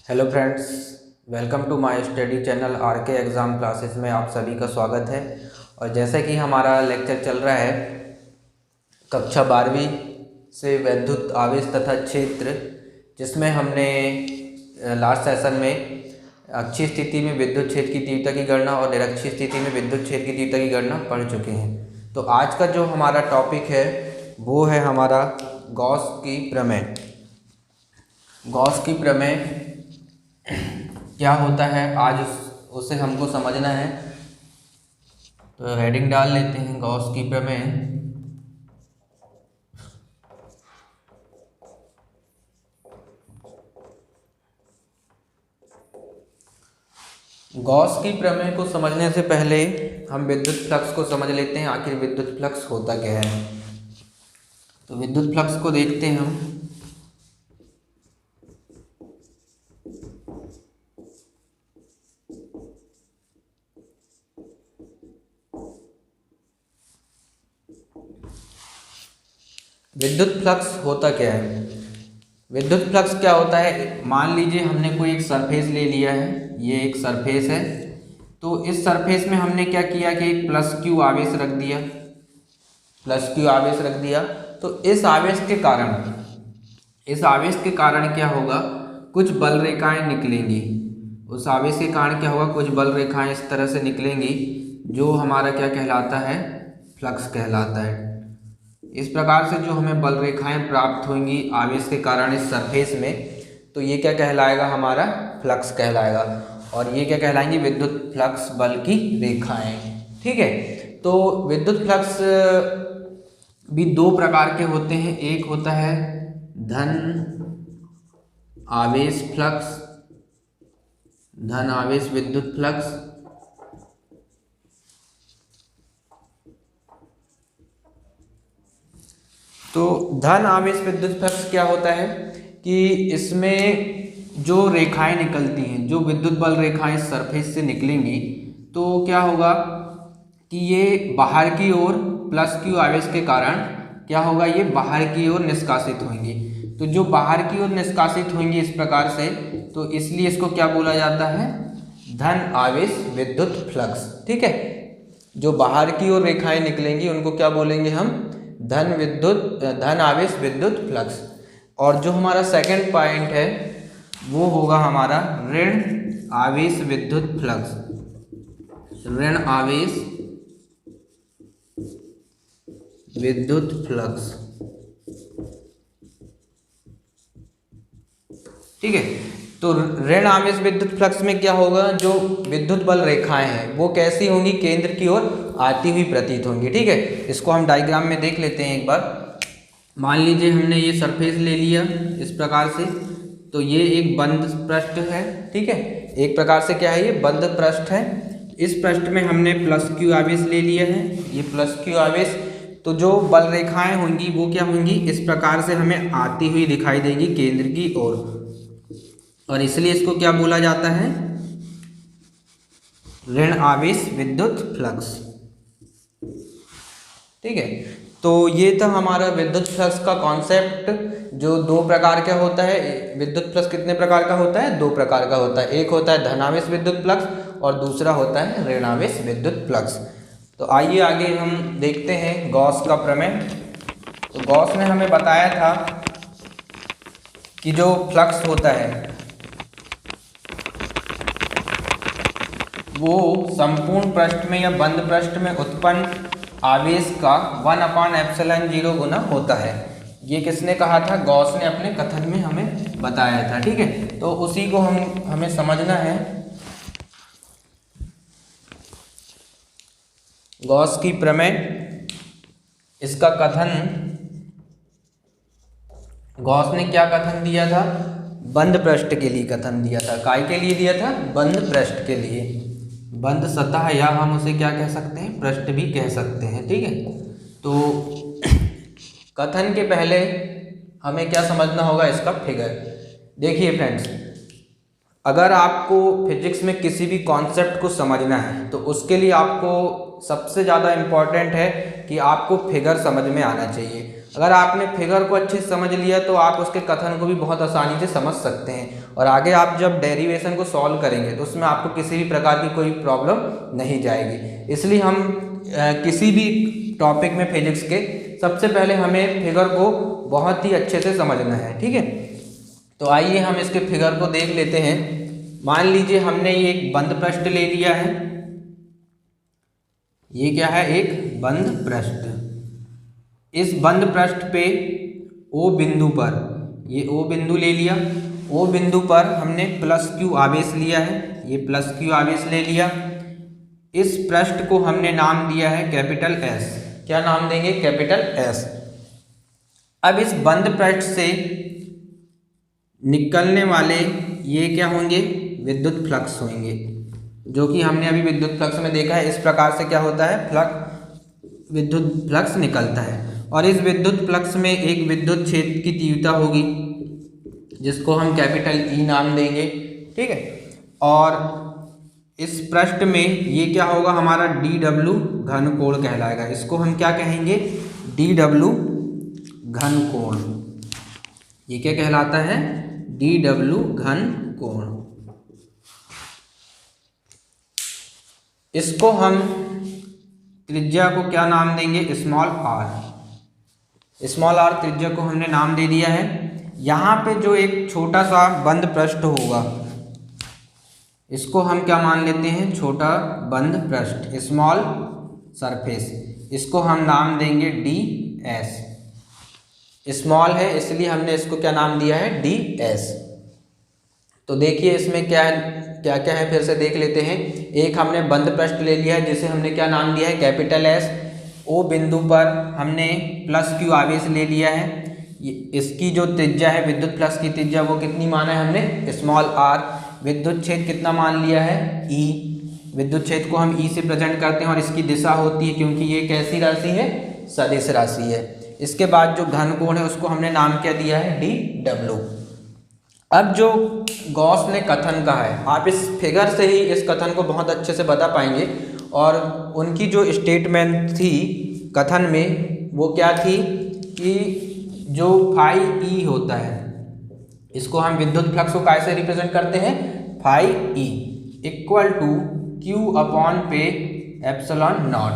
Hello friends, welcome to my study channel R K exam classes में आप सभी का स्वागत है। और जैसे कि हमारा लेक्चर चल रहा है कक्षा 12वीं से विद्युत आवेश तथा क्षेत्र, जिसमें हमने लास्ट सेशन में अक्षीय स्थिति में विद्युत क्षेत्र की तीव्रता की गणना और निरक्षीय स्थिति में विद्युत क्षेत्र की तीव्रता की गणना पढ़ चुके हैं। तो आज का जो हमारा टॉपिक है वो है हमारा गॉस की प्रमेय। गॉस की प्रमेय क्या होता है आज उसे हमको समझना है। तो हेडिंग डाल लेते हैं गॉस की प्रमेय। गॉस की प्रमेय को समझने से पहले हम विद्युत फ्लक्स को समझ लेते हैं, आखिर विद्युत फ्लक्स होता क्या है। तो विद्युत फ्लक्स को देखते हैं हम। विद्युत फ्लक्स होता क्या है। विद्युत फ्लक्स क्या होता है, मान लीजिए हमने कोई एक सरफेस ले लिया है, ये एक सरफेस है। तो इस सरफेस में हमने क्या किया कि एक प्लस क्यू आवेश रख दिया, प्लस क्यू आवेश रख दिया। तो इस आवेश के कारण क्या होगा, कुछ बल रेखाएं निकलेंगी। उस आवेश के कारण क्या होगा, कुछ बल रेखाएं इस तरह से निकलेंगी, जो हमारा क्या कहलाता है, फ्लक्स कहलाता है। इस प्रकार से जो हमें बल रेखाएं प्राप्त होंगी आवेश के कारण इस सरफेस में, तो ये क्या कहलाएगा, हमारा फ्लक्स कहलाएगा। और ये क्या कहलाएंगी, विद्युत फ्लक्स बल की रेखाएं। ठीक है। तो विद्युत फ्लक्स भी दो प्रकार के होते हैं। एक होता है धन आवेश फ्लक्स, धन आवेश विद्युत फ्लक्स। तो धन आवेश विद्युत फ्लक्स क्या होता है कि इसमें जो रेखाएं निकलती हैं, जो विद्युत बल रेखाएं सरफेस से निकलेंगी, तो क्या होगा कि ये बाहर की ओर प्लस क्यू आवेश के कारण क्या होगा, ये बाहर की ओर निष्कासित होंगी। तो जो बाहर की ओर निष्कासित होंगी इस प्रकार से, तो इसलिए इसको क्या बोला जाता है, धन आवेश विद्युत फ्लक्स। ठीक है। जो बाहर की ओर रेखाएं निकलेंगी उनको क्या बोलेंगे हम, धन आवेश विद्युत फ्लक्स। और जो हमारा सेकंड पॉइंट है वो होगा हमारा ऋण आवेश विद्युत फ्लक्स, ऋण आवेश विद्युत फ्लक्स। ठीक है। तो ऋण आवेश विद्युत फ्लक्स में क्या होगा, जो विद्युत बल रेखाएं हैं वो कैसी होंगी, केंद्र की ओर आती हुई प्रतीत होंगी। ठीक है। इसको हम डायग्राम में देख लेते हैं एक बार। मान लीजिए हमने ये सरफेस ले लिया इस प्रकार से, तो ये एक बंद पृष्ठ है। ठीक है। एक प्रकार से क्या है, ये बंद पृष्ठ है। इस पृष्ठ में हमने प्लस क्यू आवेश ले लिया है, ये प्लस क्यू आवेश। तो जो बल रेखाएं होंगी वो क्या होंगी, इस प्रकार से हमें आती हुई दिखाई देगी केंद्र की ओर, और इसलिए इसको क्या बोला जाता है, ऋण आवेश विद्युत फ्लक्स। ठीक है। तो ये था हमारा विद्युत फ्लक्स का कॉन्सेप्ट, जो दो प्रकार का होता है। विद्युत फ्लक्स कितने प्रकार का होता है, दो प्रकार का होता है। एक होता है धनावेश विद्युत फ्लक्स और दूसरा होता है ऋणावेश विद्युत फ्लक्स। तो आइए आगे हम देखते हैं गॉस का प्रमेय। तो गॉस ने हमें बताया था कि जो फ्लक्स होता है वो संपूर्ण पृष्ठ में या बंद पृष्ठ में उत्पन्न आवेश का 1/ε0 गुना होता है। ये किसने कहा था, गॉस ने अपने कथन में हमें बताया था। ठीक है। तो उसी को हमें समझना है। गॉस की प्रमेय, इसका कथन, गॉस ने क्या कथन दिया था, बंद पृष्ठ के लिए कथन दिया था। काय के लिए दिया था, बंद पृष्ठ के लिए, बंद सतह, या हम उसे क्या कह सकते हैं, पृष्ठ भी कह सकते हैं। ठीक है। तो कथन के पहले हमें क्या समझना होगा, इसका फिगर। देखिए फ्रेंड्स, अगर आपको फिजिक्स में किसी भी कॉन्सेप्ट को समझना है तो उसके लिए आपको सबसे ज़्यादा इम्पॉर्टेंट है कि आपको फिगर समझ में आना चाहिए। अगर आपने फिगर को अच्छे से समझ लिया तो आप उसके कथन को भी बहुत आसानी से समझ सकते हैं, और आगे आप जब डेरिवेशन को सॉल्व करेंगे तो उसमें आपको किसी भी प्रकार की कोई प्रॉब्लम नहीं जाएगी। इसलिए हम किसी भी टॉपिक में फिजिक्स के सबसे पहले हमें फिगर को बहुत ही अच्छे से समझना है, ठीक है। तो आइए हम इसके फिगर को देख लेते हैं। मान लीजिए हमने ये एक बंद पृष्ठ ले लिया है, ये क्या है, एक बंद पृष्ठ। इस बंद पृष्ठ पे O बिंदु पर, ये O बिंदु ले लिया, O बिंदु पर हमने प्लस Q आवेश लिया है, ये प्लस Q आवेश ले लिया। इस पृष्ठ को हमने नाम दिया है कैपिटल S। क्या नाम देंगे, कैपिटल S। अब इस बंद पृष्ठ से निकलने वाले ये क्या होंगे, विद्युत फ्लक्स होंगे, जो कि हमने अभी विद्युत फ्लक्स में देखा है। इस प्रकार से क्या होता है, विद्युत फ्लक्स निकलता है, और इस विद्युत फ्लक्स में एक विद्युत क्षेत्र की तीव्रता होगी जिसको हम कैपिटल E नाम देंगे, ठीक है। और इस पृष्ठ में ये क्या होगा, हमारा dw घन कोण कहलाएगा। इसको हम क्या कहेंगे, dw घन कोण। ये क्या कहलाता है, dw घन कोण। इसको हम त्रिज्या को क्या नाम देंगे, स्मॉल r। स्मॉल r त्रिज्या को हमने नाम दे दिया है। यहाँ पे जो एक छोटा सा बंद पृष्ठ होगा, इसको हम क्या मान लेते हैं, छोटा बंद पृष्ठ, स्मॉल सरफेस। इसको हम नाम देंगे ds। स्मॉल है इसलिए हमने इसको क्या नाम दिया है, ds। तो देखिए इसमें क्या क्या क्या है, फिर से देख लेते हैं। एक हमने बंद पृष्ठ ले लिया है जिसे हमने क्या नाम दिया है, कैपिटल S। O बिंदु पर हमने प्लस Q आवेश ले लिया है। इसकी जो त्रिज्या है, विद्युत फ्लक्स की त्रिज्या, वो कितनी माना है हमने, स्मॉल r। विद्युत क्षेत्र कितना मान लिया है, E। विद्युत क्षेत्र को हम E से प्रेजेंट करते हैं और इसकी दिशा होती है, क्योंकि ये कैसी राशि है, सदिश राशि है। इसके बाद जो घन कोण है उसको हमने नाम क्या दिया है, dw। अब जो गॉस ने कथन कहा है, आप इस फिगर से ही इस कथन को बहुत अच्छे से बता पाएंगे। और उनकी जो स्टेटमेंट थी कथन में, वो क्या थी कि जो फाई E होता है, इसको हम विद्युत फ्लक्स को कैसे रिप्रेजेंट करते हैं, phi E equal to Q upon पे एप्सिलॉन नॉट।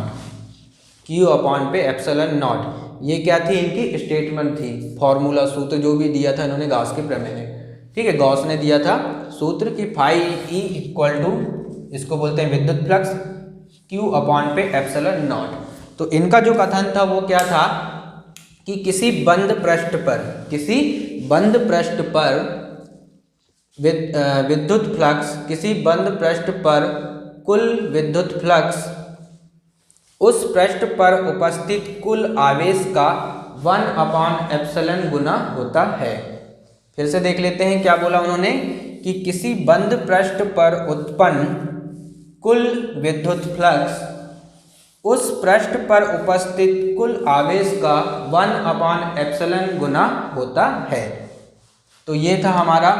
Q अपॉन पे एप्सिलॉन नॉट। ये क्या थी, इनकी स्टेटमेंट थी, फॉर्मूला सूत्र जो भी दिया था इन्होंने गॉस के प्रमेय में, ठीक है। गॉस ने दिया था सूत्र कि फाई E इक्वल टू, इसको बोलते हैं विद्युत फ्लक्स, Q अपॉन पे एप्सिलॉन नॉट। तो इनका जो कथन था वो क्या था कि किसी बंद पृष्ठ पर विद्युत फ्लक्स, किसी बंद पृष्ठ पर कुल विद्युत फ्लक्स उस पृष्ठ पर उपस्थित कुल आवेश का 1 अपॉन एप्सिलॉन गुना होता है। फिर से देख लेते हैं क्या बोला उन्होंने, कि किसी बंद पृष्ठ पर उत्पन्न कुल विद्युत फ्लक्स उस पृष्ठ पर उपस्थित कुल आवेश का 1 अपॉन एप्सिलॉन गुना होता है। तो ये था हमारा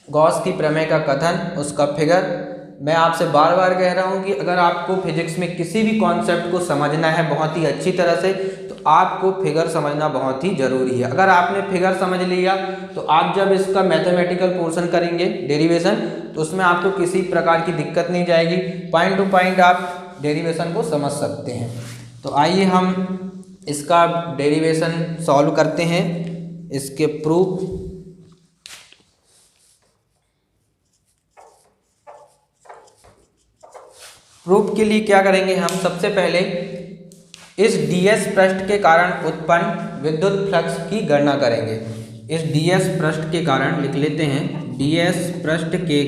गॉस की प्रमेय का कथन, उसका फिगर। मैं आपसे बार बार कह रहा हूँ कि अगर आपको फिजिक्स में किसी भी कॉन्सेप्ट को समझना है बहुत ही अच्छी तरह से, तो आपको फिगर समझना बहुत ही ज़रूरी है। अगर आपने फिगर समझ लिया तो आप जब इसका मैथमेटिकल पोर्शन करेंगे, डेरिवेशन, तो उसमें आपको किसी प्रकार की दिक्कत नहीं जाएगी। पॉइंट टू पॉइंट आप डेरिवेशन को समझ सकते हैं। तो आइए हम इसका डेरिवेशन सॉल्व करते हैं, इसके प्रूफ। प्रूफ के लिए क्या करेंगे हम, सबसे पहले इस ds पृष्ठ के कारण उत्पन्न विद्युत फ्लक्स की गणना करेंगे। इस ds पृष्ठ के कारण लिख लेते हैं, ds पृष्ठ के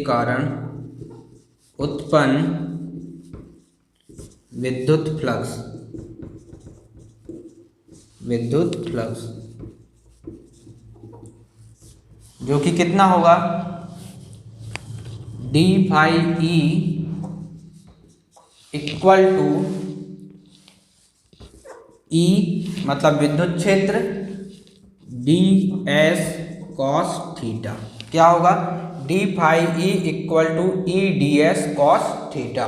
कारण उत्पन्न विद्युत फ्लक्स जो कि कितना होगा, d phi E equal to E मतलब विद्युत क्षेत्र ds cos थीटा। क्या होगा, d phi E equal to E ds cos theta.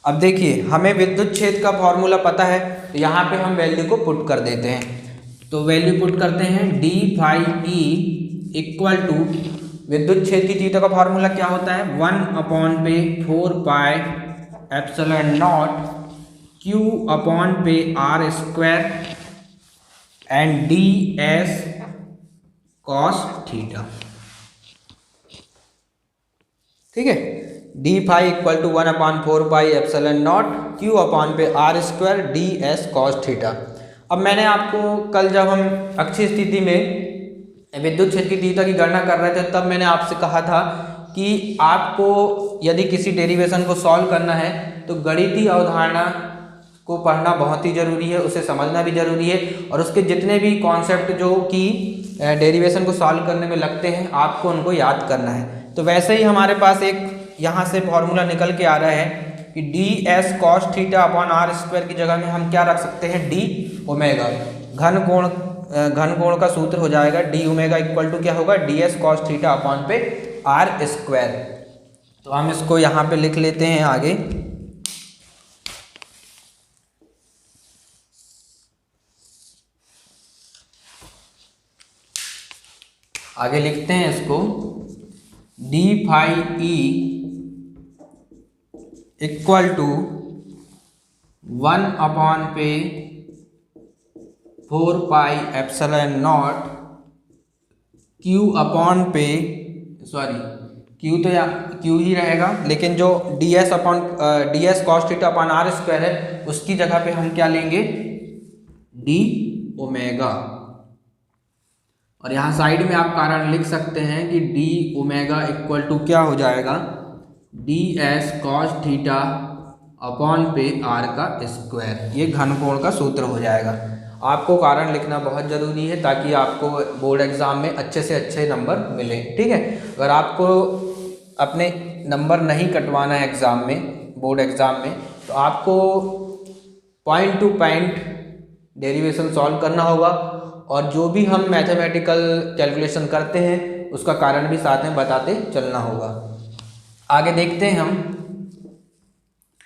अब देखिए हमें विद्युत क्षेत्र का फॉर्मूला पता है, तो यहाँ पे हम वैल्यू को पुट कर देते हैं। तो वैल्यू पुट करते हैं d phi E equal to, विद्युत क्षेत्र की तीव्रता का फॉर्मूला क्या होता है, 1/4 epsilon naught Q/r² and d s cos theta. ठीक है, d phi equal to 1/4 epsilon naught Q/r² d s cos theta. अब मैंने आपको कल जब हम अक्षीय स्थिति में विद्युत क्षेत्र की तीव्रता की गणना कर रहे थे, तब मैंने आपसे कहा था कि आपको यदि किसी डेरिवेशन को सॉल्व करना है तो गणितीय अवधारणा को पढ़ना बहुत ही ज़रूरी है, उसे समझना भी ज़रूरी है, और उसके जितने भी कॉन्सेप्ट जो कि डेरिवेशन को सॉल्व करने में लगते हैं आपको उनको याद करना है। तो वैसे ही हमारे पास एक यहाँ से फॉर्मूला निकल के आ रहा है कि d s cos theta upon r square की जगह में हम क्या रख सकते हैं, डी ओमेगा। घन कोण का सूत्र हो जाएगा डी ओमेगा इक्वल टू क्या होगा, D s cos theta upon पे आर स्क्वायर। तो हम इसको यहाँ पे लिख लेते हैं आगे। आगे लिखते हैं इसको, d phi E equal to 1/4 epsilon naught Q तो या क्यू ही रहेगा, लेकिन जो d s cos theta upon r square है उसकी जगह पे हम क्या लेंगे, डी ओमेगा। और यहाँ साइड में आप कारण लिख सकते हैं कि डी ओमेगा इक्वल टू क्या हो जाएगा, D s cos theta upon पे आर का स्क्वायर। ये घन कोण का सूत्र हो जाएगा। आपको कारण लिखना बहुत ज़रूरी है ताकि आपको बोर्ड एग्ज़ाम में अच्छे से अच्छे नंबर मिले। ठीक है, अगर आपको अपने नंबर नहीं कटवाना है एग्ज़ाम में, बोर्ड एग्ज़ाम में, तो आपको point two point derivation solve करना होगा, और जो भी हम मैथमेटिकल कैलकुलेशन करते हैं उसका कारण भी साथ में बताते चलना होगा। आगे देखते हैं हम।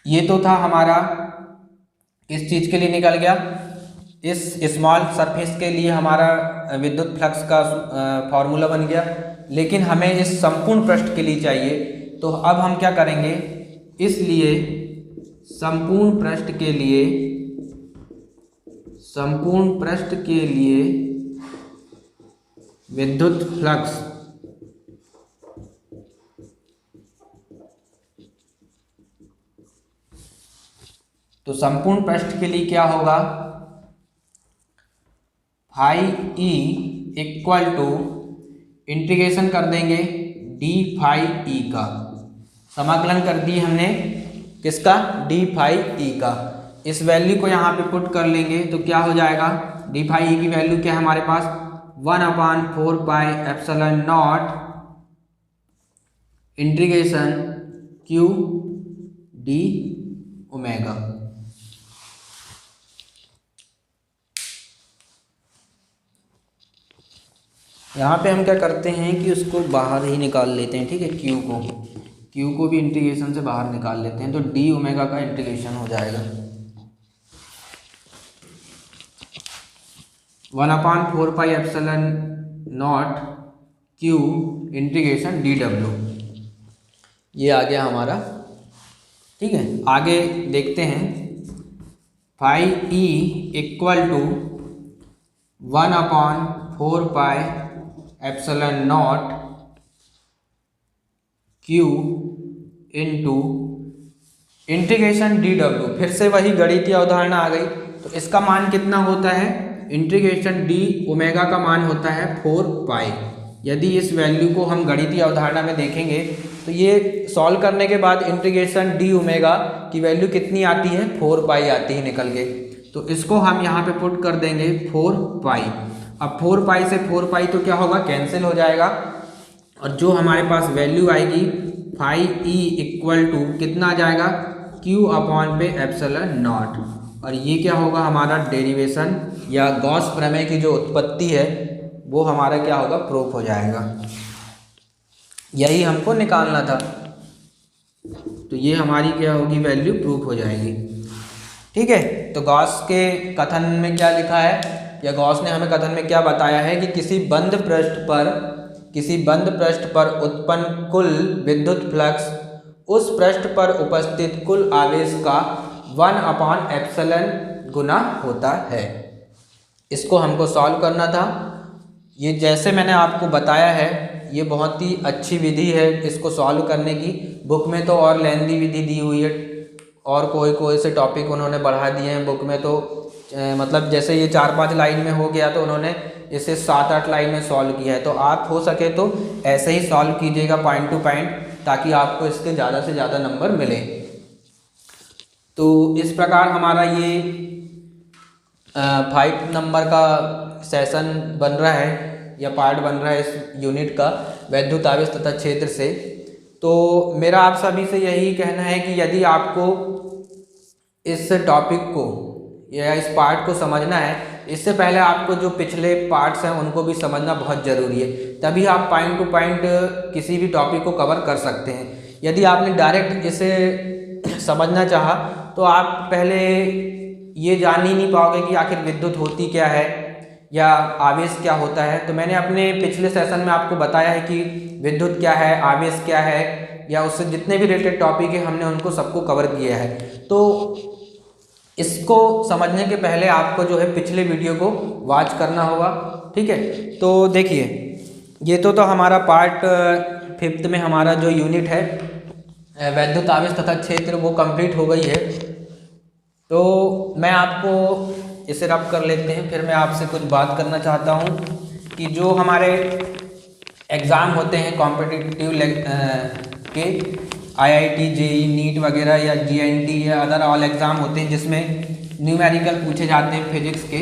ये तो था हमारा इस चीज़ के लिए निकल गया, इस स्मॉल सरफेस के लिए हमारा विद्युत फ्लक्स का फॉर्मूला बन गया, लेकिन हमें इस संपूर्ण पृष्ठ के लिए चाहिए। तो अब हम क्या करेंगे, इसलिए संपूर्ण पृष्ठ के लिए विद्युत फ्लक्स तो संपूर्ण पृष्ठ के लिए क्या होगा, phi E equal to integration कर देंगे डी फाई ई का, समाकलन कर दी हमने किसका, डी फाई ई का। इस वैल्यू को यहाँ पे पुट कर लेंगे तो क्या हो जाएगा, डी फाई ई की वैल्यू क्या है हमारे पास, 1/4 epsilon not integration Q D omega. यहाँ पे हम क्या करते हैं कि उसको बाहर ही निकाल लेते हैं। ठीक है, क्यू को भी इंटीग्रेशन से बाहर निकाल लेते हैं, तो डी ओमेगा का इंटीग्रेशन हो जाएगा 1/4 epsilon naught Q integration d डब्ल्यू। ये आ गया हमारा। ठीक है, आगे देखते हैं। Phi E equal to 1/4 epsilon naught Q into integration d डब्ल्यू। फिर से वही गणितीय अवधारणा आ गई। तो इसका मान कितना होता है, इंटीग्रेशन डी ओमेगा का मान होता है 4 यदि इस वैल्यू को हम गणितीय अवधारणा में देखेंगे तो ये सॉल्व करने के बाद इंटीग्रेशन डी ओमेगा की वैल्यू कितनी आती है, 4 आती है निकल के। तो इसको हम यहाँ पे पुट कर देंगे 4। अब 4 से 4 तो क्या होगा, कैंसिल हो जाएगा, और जो हमारे पास वैल्यू आएगी फाई ई इक्वल टू कितना आ जाएगा, क्यू अपॉन पे एप्सिलॉन नॉट। और ये क्या होगा, हमारा डेरिवेशन या गॉस प्रमेय की जो उत्पत्ति है वो हमारा क्या होगा, प्रूफ हो जाएगा। यही हमको निकालना था। तो ये हमारी क्या होगी, वैल्यू प्रूफ हो जाएगी। ठीक है, तो गॉस के कथन में क्या लिखा है, या गॉस ने हमें कथन में क्या बताया है कि किसी बंद पृष्ठ पर उत्पन्न कुल विद्युत फ्लक्स उस पृष्ठ पर उपस्थित कुल आवेश का 1/एप्सिलॉन गुना होता है। इसको हमको सॉल्व करना था। ये जैसे मैंने आपको बताया है, ये बहुत ही अच्छी विधि है इसको सॉल्व करने की। बुक में तो और लेंदी विधि दी हुई है, और कोई से टॉपिक उन्होंने बढ़ा दिए हैं बुक में। तो मतलब जैसे ये 4-5 लाइन में हो गया, तो उन्होंने इसे 7-8 लाइन में सॉल्व किया है। तो आप हो सके तो ऐसे ही सॉल्व कीजिएगा पॉइंट टू पॉइंट, ताकि आपको इसके ज़्यादा से ज़्यादा नंबर मिले। तो इस प्रकार हमारा ये 5 नंबर का सेशन बन रहा है, या पार्ट बन रहा है इस यूनिट का, वैद्युत आवेश तथा क्षेत्र से। तो मेरा आप सभी से यही कहना है कि यदि आपको इस टॉपिक को या इस पार्ट को समझना है, इससे पहले आपको जो पिछले पार्ट्स हैं उनको भी समझना बहुत ज़रूरी है, तभी आप पॉइंट टू पॉइंट किसी भी टॉपिक को कवर कर सकते हैं। यदि आपने डायरेक्ट इसे समझना चाहा तो आप पहले ये जान ही नहीं पाओगे कि आखिर विद्युत होती क्या है या आवेश क्या होता है। तो मैंने अपने पिछले सेशन में आपको बताया है कि विद्युत क्या है, आवेश क्या है, या उससे जितने भी रिलेटेड टॉपिक है हमने उनको सबको कवर किया है। तो इसको समझने के पहले आपको जो है पिछले वीडियो को वॉच करना होगा। ठीक है, तो देखिए ये तो हमारा पार्ट 5 में हमारा जो यूनिट है वैद्युत आवेश तथा क्षेत्र, वो कंप्लीट हो गई है। तो मैं आपको इसे रब कर लेते हैं, फिर मैं आपसे कुछ बात करना चाहता हूँ कि जो हमारे एग्ज़ाम होते हैं कॉम्पिटिटिव के, IIT, JEE, नीट वगैरह या GNT या अदर ऑल एग्ज़ाम होते हैं जिसमें न्यूमेरिकल पूछे जाते हैं फिजिक्स के,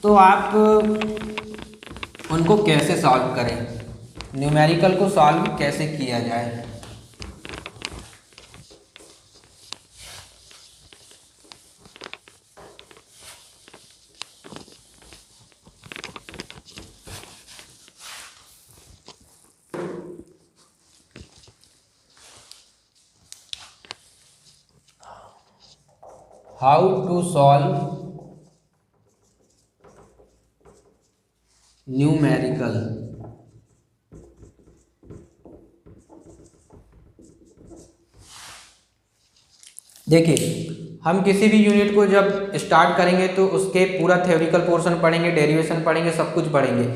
तो आप उनको कैसे सॉल्व करें, न्यूमेरिकल को सॉल्व कैसे किया जाए। How to solve numerical. देखिए, हम किसी भी यूनिट को जब स्टार्ट करेंगे तो उसके पूरा थ्योरिकल पोर्शन पढ़ेंगे, डेरिवेशन पढ़ेंगे, सब कुछ पढ़ेंगे।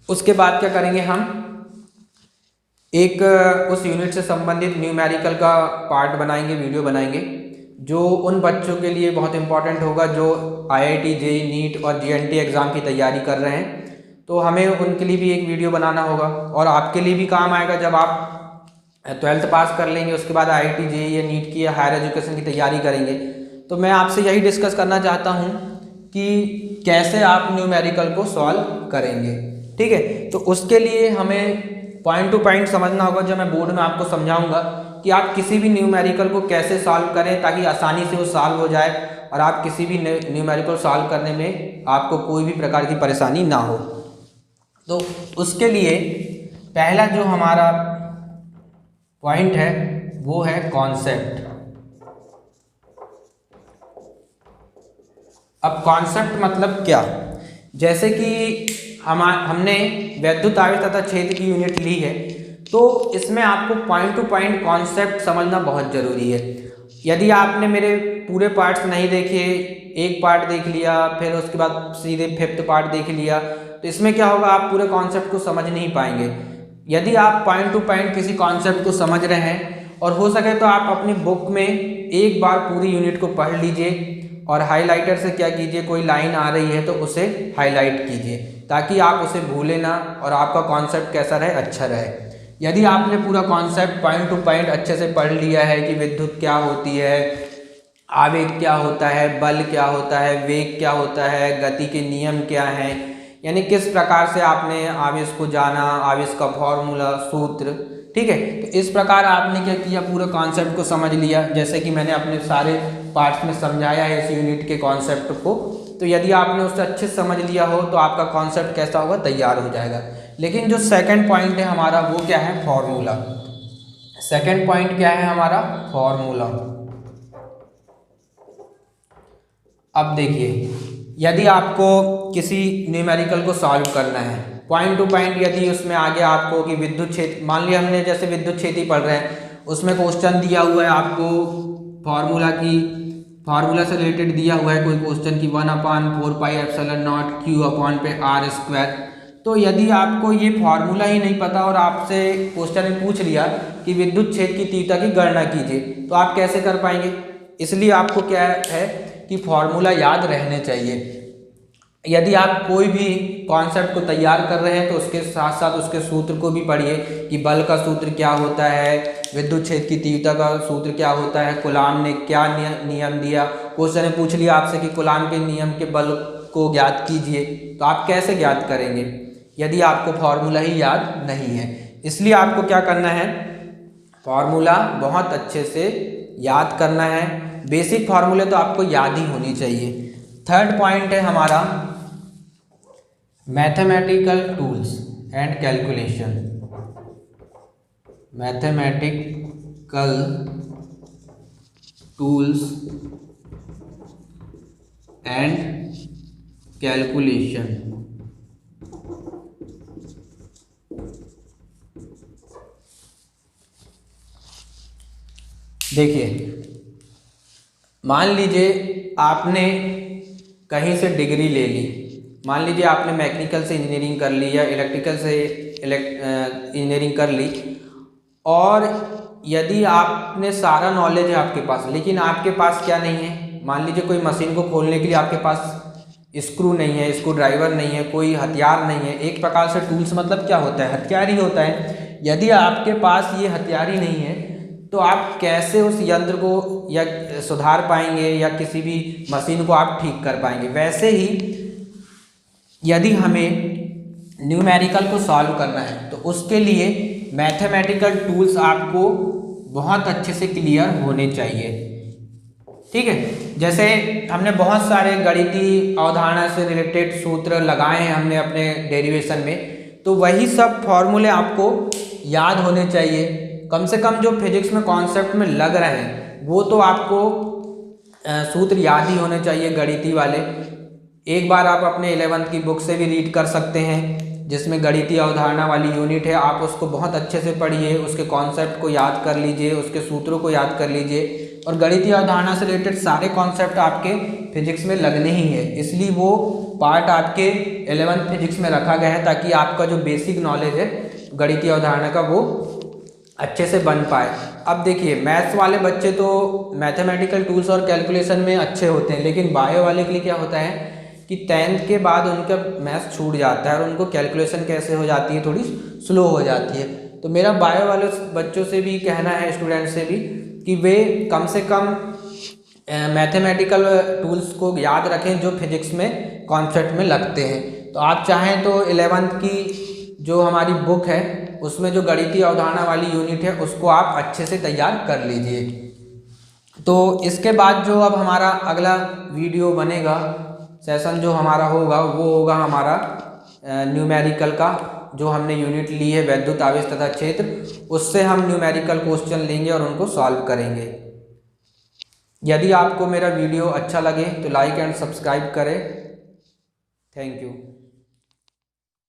उसके बाद क्या करेंगे, हम एक उस यूनिट से संबंधित न्यूमेरिकल का पार्ट बनाएंगे, वीडियो बनाएंगे, जो उन बच्चों के लिए बहुत इंपॉर्टेंट होगा जो IIT, JEE, नीट और GNT एग्ज़ाम की तैयारी कर रहे हैं। तो हमें उनके लिए भी एक वीडियो बनाना होगा, और आपके लिए भी काम आएगा जब आप 12th पास कर लेंगे, उसके बाद IIT, JEE या नीट की या हायर एजुकेशन की तैयारी करेंगे। तो मैं आपसे यही डिस्कस करना चाहता हूँ कि कैसे आप न्यूमेरिकल को सॉल्व करेंगे। ठीक है, तो उसके लिए हमें पॉइंट टू पॉइंट समझना होगा, जो मैं बोर्ड में आपको समझाऊंगा कि आप किसी भी न्यूमेरिकल को कैसे सॉल्व करें ताकि आसानी से वो सॉल्व हो जाए, और आप किसी भी न्यूमेरिकल सॉल्व करने में आपको कोई भी प्रकार की परेशानी ना हो। तो उसके लिए पहला जो हमारा पॉइंट है वो है कॉन्सेप्ट। अब कॉन्सेप्ट मतलब क्या, जैसे कि हमने वैद्युत आवेश तथा क्षेत्र की यूनिट ली है, तो इसमें आपको पॉइंट टू पॉइंट कॉन्सेप्ट समझना बहुत ज़रूरी है। यदि आपने मेरे पूरे पार्ट्स नहीं देखे, एक पार्ट देख लिया फिर उसके बाद सीधे 5th पार्ट देख लिया, तो इसमें क्या होगा, आप पूरे कॉन्सेप्ट को समझ नहीं पाएंगे। यदि आप पॉइंट टू पॉइंट किसी कॉन्सेप्ट को समझ रहे हैं, और हो सके तो आप अपनी बुक में एक बार पूरी यूनिट को पढ़ लीजिए, और हाइलाइटर से क्या कीजिए, कोई लाइन आ रही है तो उसे हाईलाइट कीजिए, ताकि आप उसे भूलें ना और आपका कॉन्सेप्ट कैसा रहे, अच्छा रहे। यदि आपने पूरा कॉन्सेप्ट पॉइंट टू पॉइंट अच्छे से पढ़ लिया है कि विद्युत क्या होती है, आवेग क्या होता है, बल क्या होता है, वेग क्या होता है, गति के नियम क्या हैं, यानी किस प्रकार से आपने आवेश को जाना, आवेश का फॉर्मूला, सूत्र, ठीक है। तो इस प्रकार आपने क्या किया, पूरे कॉन्सेप्ट को समझ लिया, जैसे कि मैंने अपने सारे पार्ट्स में समझाया है इस यूनिट के कॉन्सेप्ट को। तो यदि आपने उसे अच्छे से समझ लिया हो तो आपका कॉन्सेप्ट कैसा होगा, तैयार हो जाएगा। लेकिन जो सेकंड पॉइंट है हमारा वो क्या है, फॉर्मूला। सेकंड पॉइंट क्या है हमारा, फॉर्मूला। अब देखिए, यदि आपको किसी न्यूमेरिकल को सॉल्व करना है पॉइंट टू पॉइंट, यदि उसमें आगे आपको कि विद्युत क्षेत्र, मान लिया हमने जैसे विद्युत क्षेत्र ही पढ़ रहे हैं, उसमें क्वेश्चन दिया हुआ है आपको फार्मूला से रिलेटेड दिया हुआ है कोई क्वेश्चन की 1/4πε0 Q/r²। तो यदि आपको ये फार्मूला ही नहीं पता और आपसे क्वेश्चन में पूछ लिया कि विद्युत क्षेत्र की तीव्रता की गणना कीजिए, तो आप कैसे कर पाएंगे। इसलिए आपको क्या है कि फार्मूला याद रहने चाहिए। यदि आप कोई भी कॉन्सेप्ट को तैयार कर रहे हैं तो उसके साथ साथ उसके सूत्र को भी पढ़िए कि बल का सूत्र क्या होता है, विद्युत क्षेत्र की तीव्रता का सूत्र क्या होता है, कूलाम ने क्या नियम दिया। क्वेश्चन ने पूछ लिया आपसे कि कूलाम के नियम के बल को ज्ञात कीजिए, तो आप कैसे ज्ञात करेंगे यदि आपको फार्मूला ही याद नहीं है। इसलिए आपको क्या करना है, फार्मूला बहुत अच्छे से याद करना है। बेसिक फार्मूले तो आपको याद ही होनी चाहिए। थर्ड पॉइंट है हमारा mathematical tools and calculation. Mathematical tools and calculation. देखिए, मान लीजिए आपने कहीं से डिग्री ले ली, मान लीजिए आपने मैकेनिकल से इंजीनियरिंग कर ली या इलेक्ट्रिकल से इंजीनियरिंग कर ली, और यदि आपने सारा नॉलेज है आपके पास, लेकिन आपके पास क्या नहीं है, मान लीजिए कोई मशीन को खोलने के लिए आपके पास स्क्रू नहीं है, स्क्रू ड्राइवर नहीं है, कोई हथियार नहीं है। एक प्रकार से टूल्स मतलब क्या होता है, हथियार ही होता है। यदि आपके पास ये हथियार ही नहीं है तो आप कैसे उस यंत्र को या सुधार पाएंगे या किसी भी मशीन को आप ठीक कर पाएंगे। वैसे ही यदि हमें न्यूमेरिकल को सॉल्व करना है तो उसके लिए मैथमेटिकल टूल्स आपको बहुत अच्छे से क्लियर होने चाहिए। ठीक है, जैसे हमने बहुत सारे गणितीय अवधारणा से रिलेटेड सूत्र लगाए हैं हमने अपने डेरिवेशन में, तो वही सब फॉर्मूले आपको याद होने चाहिए। कम से कम जो फिजिक्स में कॉन्सेप्ट में लग रहे हैं वो तो आपको सूत्र याद ही होने चाहिए गणितीय वाले। एक बार आप अपने 11th की बुक से भी रीड कर सकते हैं जिसमें गणितीय अवधारणा वाली यूनिट है, आप उसको बहुत अच्छे से पढ़िए, उसके कॉन्सेप्ट को याद कर लीजिए, उसके सूत्रों को याद कर लीजिए। और गणितीय अवधारणा से रिलेटेड सारे कॉन्सेप्ट आपके फिजिक्स में लगने ही है, इसलिए वो पार्ट आपके 11th फिजिक्स में रखा गया है ताकि आपका जो बेसिक नॉलेज है गणितीय अवधारणा का वो अच्छे से बन पाए। अब देखिए, मैथ्स वाले बच्चे तो मैथमेटिकल टूल्स और कैलकुलेशन में अच्छे होते हैं, लेकिन बायो वाले के लिए क्या होता है कि 10th के बाद उनका मैथ्स छूट जाता है और उनको कैलकुलेशन कैसे हो जाती है, थोड़ी स्लो हो जाती है। तो मेरा बायो वाले बच्चों से भी कहना है, स्टूडेंट से भी, कि वे कम से कम मैथमेटिकल टूल्स को याद रखें जो फिजिक्स में कॉन्सेप्ट में लगते हैं। तो आप चाहें तो 11th की जो हमारी बुक है उसमें जो गणितीय अवधारणा वाली यूनिट है उसको आप अच्छे से तैयार कर लीजिए। तो इसके बाद जो अब हमारा अगला वीडियो बनेगा, सेशन जो हमारा होगा वो होगा हमारा न्यूमेरिकल का, जो हमने यूनिट ली है वैद्युत आवेश तथा क्षेत्र, उससे हम न्यूमेरिकल क्वेश्चन लेंगे और उनको सॉल्व करेंगे। यदि आपको मेरा वीडियो अच्छा लगे तो लाइक एंड सब्सक्राइब करें। Thank you.